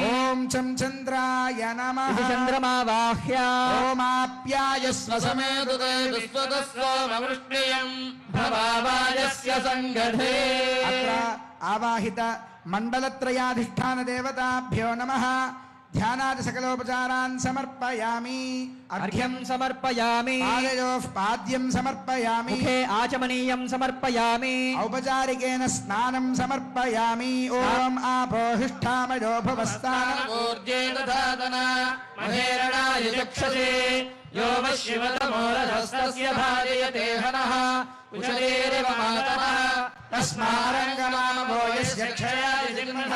ओम चम चंद्राय नमः चंद्रमा बाह्य ओमाप्यायस्व समेतुते विश्वतस्वमवृष्टियं भवावायस्य संगधे अत्र आवाहित मंडलत्रयाधिष्ठान देवताभ्यो नमः ध्यानादि सकलोपचारान् समर्पयामि अर्घ्यं समर्पयामि पादयोः पाद्यं समर्पयामि मुखे आचमनीयं समर्पयामि औपचारिकेन स्नानं समर्पयामि ओम आपोहिष्ठामयो भवस्तानमूर्जे दधातना महेरणाय चक्षसे यो वशिवतमोरधस्तस्य भाजयते हनः कुशलेरिव मातरः तस्मारङ्गनामो यस्य क्षयाय जिग्नः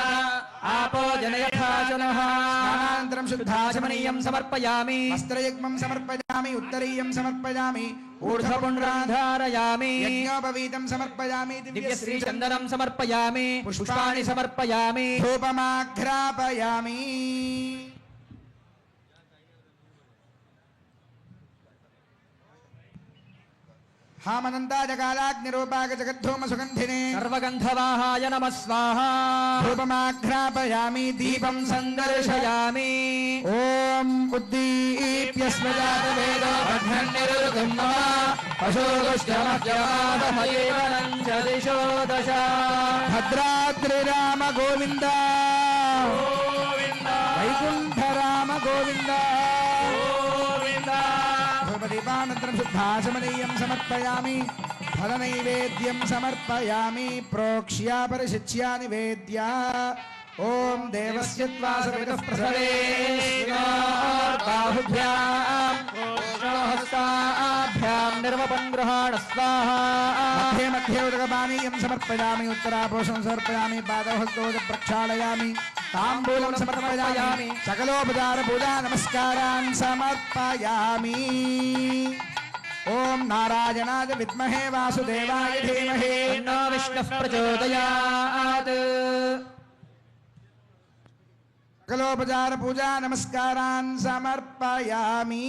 आपो जनयथाचनः स्नानानन्तरं शुद्धाचमनीयं समर्पयामि वस्त्रयुग्मं समर्पयामि उत्तरीयं समर्पयामि ऊर्ध्वपुण्ड्रान् धारयामि यज्ञोपवीतं समर्पयामि दिव्यश्रीचन्दनं समर्पयामि पुष्पाणि समर्पयामि धूपमाघ्रापयामि हामनन्ताजकालाग्निरूपाक जगद्धूमसुगन्धिने सर्वगन्धवाहाय नमः स्वाहा धूपमाघ्रापयामि दीपं सन्दर्शयामि ॐ उद्दीप्य स्मजातवेदो अभ्यन्निरुगं नमः पशोदुष्टमह्यमादमयेवनं च दिशो दश भद्राद्रिराम गोविन्द वैकुण्ठ राम गोविन्द धूपदीपानन्तरं शुद्धाचमनीयं समर्पयामि फलनैवेद्यं समर्पयामि प्रोक्ष्य परिशिच्य निवेद्य ॐ देवस्य त्वा सवितः प्रसवे बाहुभ्यां हस्ताभ्यां निर्वपन् गृहाण स्वाहा मध्ये मध्ये उदकपानीयं समर्पयामि उत्तरापोषं समर्पयामि पादौ हस्तौ प्रक्षालयामि ताम्बूलं समर्पयामि सकलोपचार पूजा नमस्कारान् समर्पयामि ओम नारायणाय विद्महे वासुदेवाय धीमहि तन्नो विष्णुः प्रचोदयात् सकलोपचार पूजा नमस्कारान् समर्पयामि।